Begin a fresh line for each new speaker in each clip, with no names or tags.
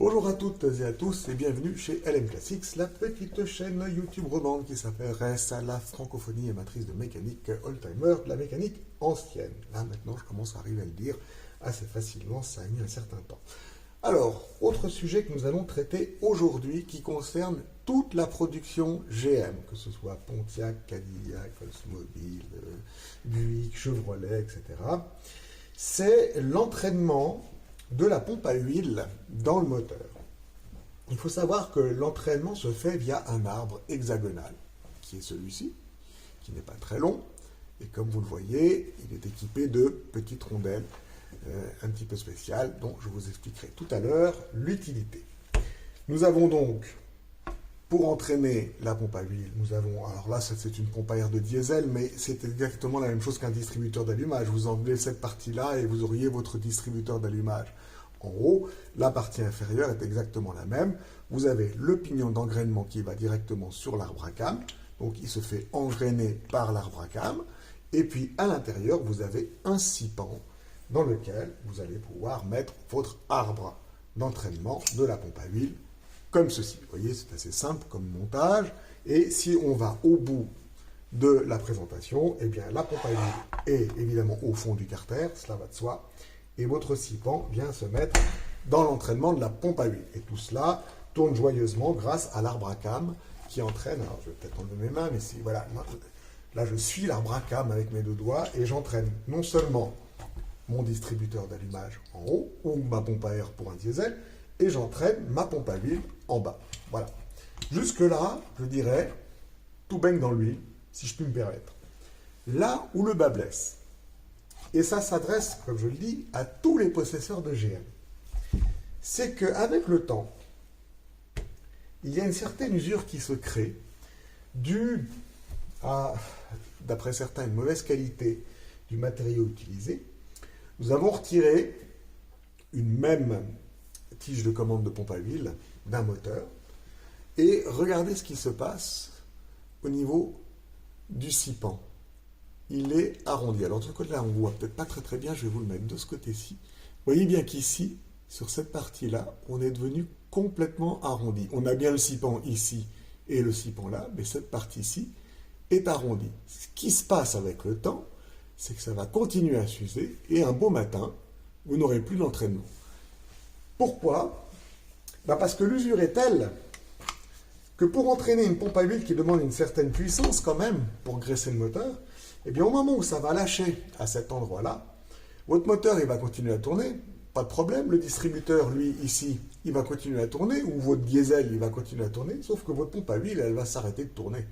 Bonjour à toutes et à tous et bienvenue chez LM Classics, la petite chaîne YouTube romande qui s'intéresse à la francophonie émettrice de mécanique oldtimer, de la mécanique ancienne. Là maintenant je commence à arriver à le dire assez facilement, ça a mis un certain temps. Alors, autre sujet que nous allons traiter aujourd'hui qui concerne toute la production GM, que ce soit Pontiac, Cadillac, Oldsmobile, Buick, Chevrolet, etc. C'est l'entraînement de la pompe à huile dans le moteur. Il faut savoir que l'entraînement se fait via un arbre hexagonal, qui est celui-ci, qui n'est pas très long, et comme vous le voyez, il est équipé de petites rondelles un petit peu spéciales, dont je vous expliquerai tout à l'heure l'utilité. Nous avons donc, pour entraîner la pompe à huile, nous avons, alors là c'est une pompe à air de diesel, mais c'est exactement la même chose qu'un distributeur d'allumage. Vous enlevez cette partie-là et vous auriez votre distributeur d'allumage. En haut, la partie inférieure est exactement la même. Vous avez le pignon d'engrainement qui va directement sur l'arbre à cam. Donc il se fait engrainer par l'arbre à cam. Et puis à l'intérieur, vous avez un sipan dans lequel vous allez pouvoir mettre votre arbre d'entraînement de la pompe à huile comme ceci. Vous voyez, c'est assez simple comme montage. Et si on va au bout de la présentation, eh bien la pompe à huile est évidemment au fond du carter, cela va de soi. Et votre sipan vient se mettre dans l'entraînement de la pompe à huile. Et tout cela tourne joyeusement grâce à l'arbre à cam qui entraîne. Alors, je vais peut-être enlever mes mains, mais c'est voilà. Là, je suis l'arbre à cam avec mes deux doigts et j'entraîne non seulement mon distributeur d'allumage en haut ou ma pompe à air pour un diesel, et j'entraîne ma pompe à huile en bas. Voilà. Jusque-là, je dirais, tout baigne dans l'huile, si je puis me permettre. Là où le bas blesse, et ça s'adresse, comme je le dis, à tous les possesseurs de GM, c'est qu'avec le temps, il y a une certaine usure qui se crée, due à, d'après certains, une mauvaise qualité du matériau utilisé. Nous avons retiré une même tige de commande de pompe à huile d'un moteur, et regardez ce qui se passe au niveau du sipan. Il est arrondi. Alors de ce côté-là, on ne voit peut-être pas très bien, je vais vous le mettre de ce côté-ci. Vous voyez bien qu'ici, sur cette partie-là, on est devenu complètement arrondi. On a bien le sipan ici et le sipan là, mais cette partie-ci est arrondie. Ce qui se passe avec le temps, c'est que ça va continuer à s'user et un beau matin, vous n'aurez plus d'entraînement. Pourquoi? Parce que l'usure est telle que pour entraîner une pompe à huile qui demande une certaine puissance quand même pour graisser le moteur, eh bien, au moment où ça va lâcher à cet endroit-là, votre moteur, il va continuer à tourner, pas de problème. Le distributeur, lui, ici, il va continuer à tourner, ou votre diesel, il va continuer à tourner, sauf que votre pompe à huile, elle va s'arrêter de tourner.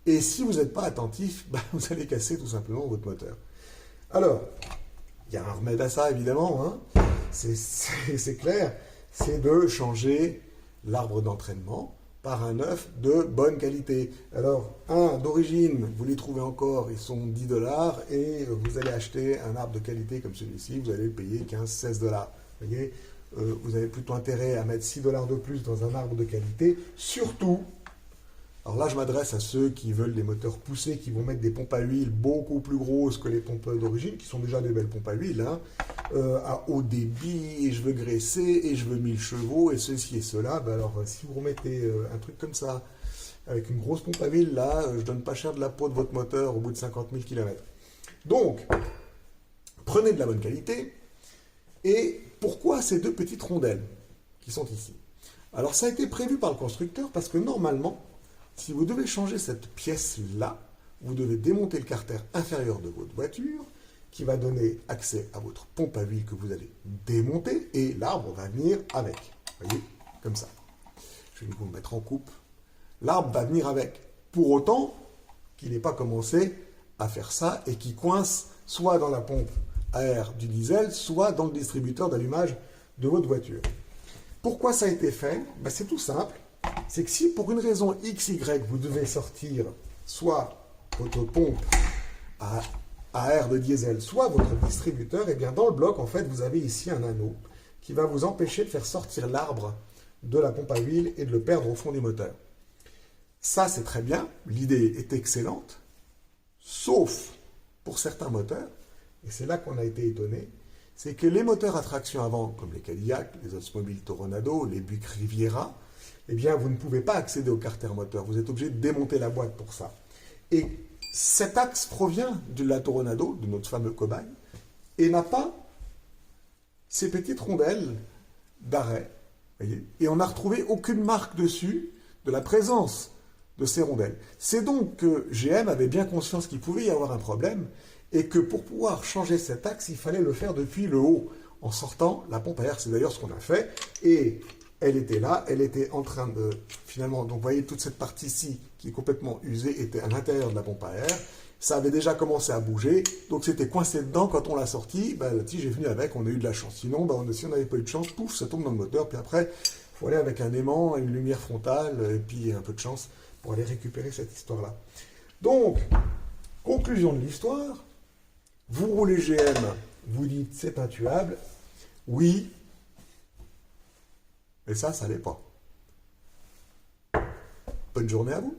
Et si vous n'êtes pas attentif, vous allez casser tout simplement votre moteur. Alors, il y a un remède à ça, évidemment, hein. C'est clair, c'est de changer l'arbre d'entraînement par un œuf de bonne qualité. Alors, un d'origine, vous les trouvez encore, ils sont 10 $, et vous allez acheter un arbre de qualité comme celui-ci, vous allez le payer 15-16 $. Vous voyez, vous avez plutôt intérêt à mettre 6 $ de plus dans un arbre de qualité, surtout. Alors là, je m'adresse à ceux qui veulent des moteurs poussés, qui vont mettre des pompes à huile beaucoup plus grosses que les pompes d'origine, qui sont déjà des belles pompes à huile, hein, à haut débit, et je veux graisser, et je veux 1000 chevaux, et ceci et cela. Alors, si vous remettez un truc comme ça, avec une grosse pompe à huile, là, je donne pas cher de la peau de votre moteur au bout de 50 000 km. Donc, prenez de la bonne qualité. Et pourquoi ces deux petites rondelles qui sont ici? Alors, ça a été prévu par le constructeur, parce que normalement, si vous devez changer cette pièce-là, vous devez démonter le carter inférieur de votre voiture, qui va donner accès à votre pompe à huile que vous allez démonter, et l'arbre va venir avec. Vous voyez, comme ça. Je vais vous le mettre en coupe. L'arbre va venir avec. Pour autant qu'il n'ait pas commencé à faire ça, et qu'il coince soit dans la pompe à air du diesel, soit dans le distributeur d'allumage de votre voiture. Pourquoi ça a été fait? C'est tout simple. C'est que si pour une raison X, Y, vous devez sortir soit votre pompe à air de diesel, soit votre distributeur, et bien dans le bloc, en fait, vous avez ici un anneau qui va vous empêcher de faire sortir l'arbre de la pompe à huile et de le perdre au fond du moteur. Ça, c'est très bien, l'idée est excellente, sauf pour certains moteurs, et c'est là qu'on a été étonné, c'est que les moteurs à traction avant, comme les Cadillac, les Oldsmobile Toronado, les Buick Riviera, eh bien, vous ne pouvez pas accéder au carter moteur. Vous êtes obligé de démonter la boîte pour ça. Et cet axe provient de la Toronado, de notre fameux cobaye, et n'a pas ces petites rondelles d'arrêt. Et on n'a retrouvé aucune marque dessus de la présence de ces rondelles. C'est donc que GM avait bien conscience qu'il pouvait y avoir un problème et que pour pouvoir changer cet axe, il fallait le faire depuis le haut, en sortant la pompe à air. C'est d'ailleurs ce qu'on a fait. Et elle était là, elle était en train de, finalement, donc vous voyez toute cette partie-ci qui est complètement usée, était à l'intérieur de la pompe à air. Ça avait déjà commencé à bouger, donc c'était coincé dedans. Quand on l'a sorti, ben, la tige est venue avec, on a eu de la chance. Sinon, ben, si on n'avait pas eu de chance, pouf, ça tombe dans le moteur. Puis après, il faut aller avec un aimant, une lumière frontale, et puis un peu de chance pour aller récupérer cette histoire-là. Donc, conclusion de l'histoire, vous roulez GM, vous dites c'est pas tuable, oui, mais ça l'est pas. Bonne journée à vous.